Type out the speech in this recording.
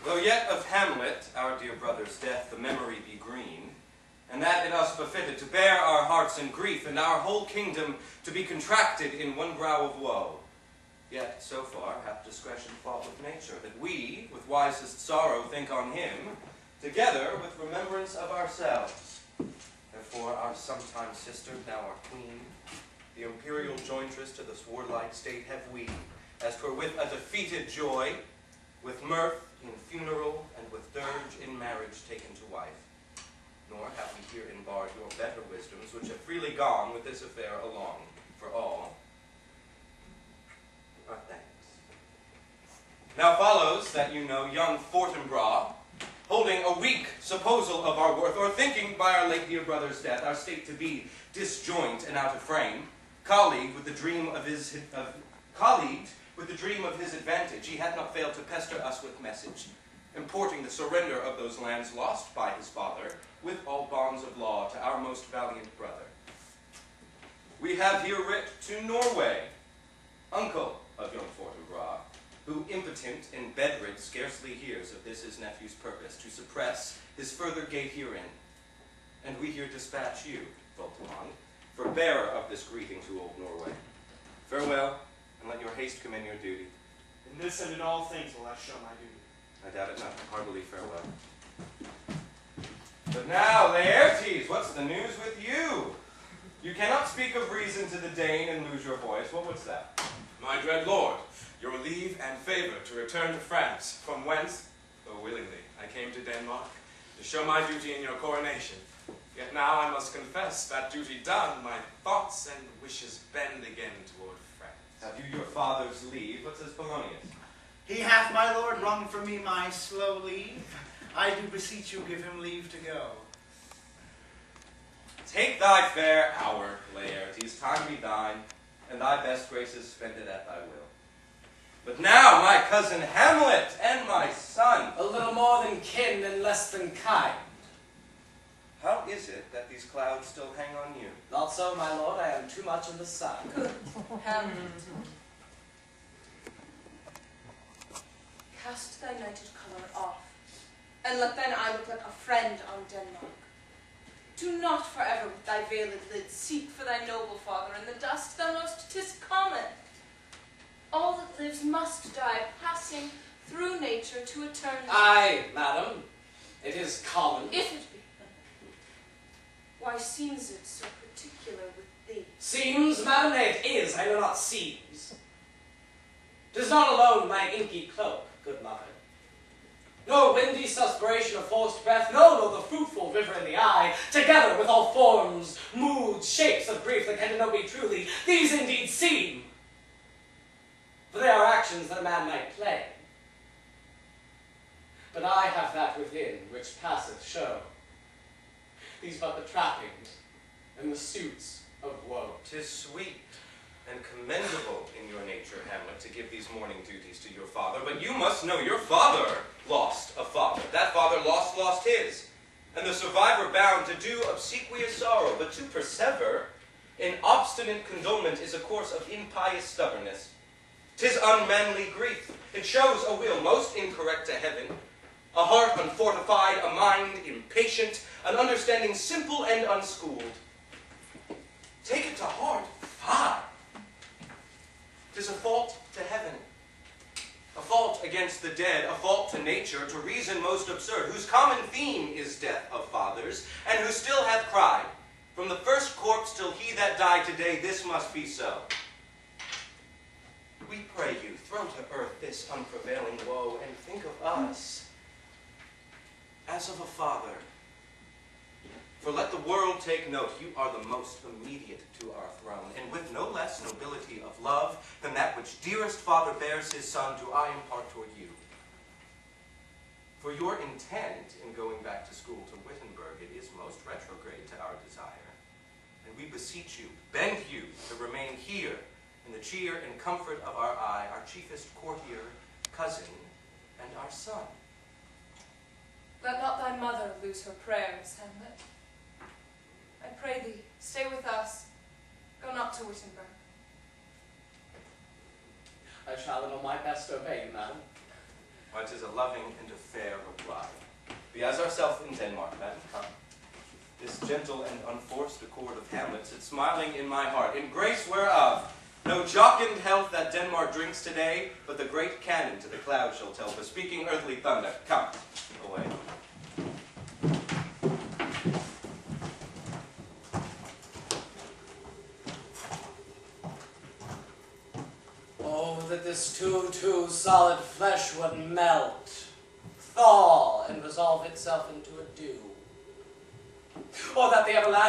Though yet of Hamlet, our dear brother's death, the memory be green, and that it us befitted to bear our hearts in grief, and our whole kingdom to be contracted in one brow of woe. Yet, so far, hath discretion fought with nature, that we, with wisest sorrow, think on him, together with remembrance of ourselves. Therefore, our sometime sister, now our queen, the imperial jointress to this warlike state have we, as 'twere with a defeated joy, with mirth in funeral, and with dirge in marriage taken to wife. Nor have we here embarred your better wisdoms, which have freely gone with this affair along, for all our thanks. Now follows that you know young Fortinbras, holding a weak supposal of our worth, or thinking by our late dear brother's death our state to be disjoint and out of frame, colleagued with the dream of his advantage, he hath not failed to pester us with message, importing the surrender of those lands lost by his father, with all bonds of law, to our most valiant brother. We have here writ to Norway, uncle of young Fortinbras, who, impotent and bedrid, scarcely hears of this his nephew's purpose, to suppress his further gait herein. And we here dispatch you, Voltimand, for bearer of this greeting to old Norway. Farewell, and let your haste commend your duty. In this and in all things will I show my duty. I doubt it not. Heartily farewell. But now, Laertes, what's the news with you? You cannot speak of reason to the Dane and lose your voice. What was that? My dread lord, your leave and favor to return to France, from whence, though willingly, I came to Denmark, to show my duty in your coronation. Yet now I must confess, that duty done, my thoughts and wishes bend again toward France. Have you your father's leave? What says Polonius? He hath, my lord, wrung from me my slow leave. I do beseech you, give him leave to go. Take thy fair hour, Laertes, time be thine, and thy best graces spend it at thy will. But now, my cousin Hamlet and my son. A little more than kin and less than kind. How is it that these clouds still hang on you? Not so, my lord, I am too much in the sun. Hamlet. Cast thy nighted colour off, and let thine eye look like a friend on Denmark. Do not forever with thy veiled lids seek for thy noble father in the dust, thou know'st 'tis common. All that lives must die, passing through nature to eternity. Aye, madam, it is common. If it be. Why seems it so particular with thee? Seems, madam, nay, it is, I know not seems. 'Tis not alone my inky cloak, good mother, nor windy suspiration of forced breath, no, nor the fruitful river in the eye, together with all forms, moods, shapes of grief that can denote me truly, these indeed seem. For they are actions that a man might play. But I have that within which passeth show. These but the trappings and the suits of woe. 'Tis sweet and commendable in your nature, Hamlet, to give these morning duties to your father, but you must know your father lost a father. That father lost his, and the survivor bound to do obsequious sorrow, but to persever in obstinate condolement is a course of impious stubbornness. 'Tis unmanly grief. It shows a will most incorrect to heaven, a heart unfortified, a mind impatient, an understanding simple and unschooled. Take it to heart, fie! 'Tis a fault to heaven, a fault against the dead, a fault to nature, to reason most absurd, whose common theme is death of fathers, and who still hath cried, from the first corpse till he that died today, this must be so. We pray you, throw to earth this unprevailing woe, and think of us as of a father. For let the world take note, you are the most immediate to our throne, and with no less nobility of love than that which dearest father bears his son, do I impart toward you. For your intent in going back to school to Wittenberg, it is most retrograde to our desire, and we beseech you, beg you to remain here in the cheer and comfort of our eye, our chiefest courtier, cousin, and our son. Let not thy mother lose her prayers, Hamlet. I pray thee, stay with us. Go not to Wittenberg. I shall in all my best obey you, madam. Why, 'tis a loving and a fair reply. Be as ourself in Denmark, madam, come. This gentle and unforced accord of Hamlet sits smiling in my heart, in grace whereof no jocund health that Denmark drinks today, but the great cannon to the clouds shall tell, bespeaking earthly thunder. Come, away. Oh, that this too solid flesh would melt, thaw, and resolve itself into a dew. Or that the everlasting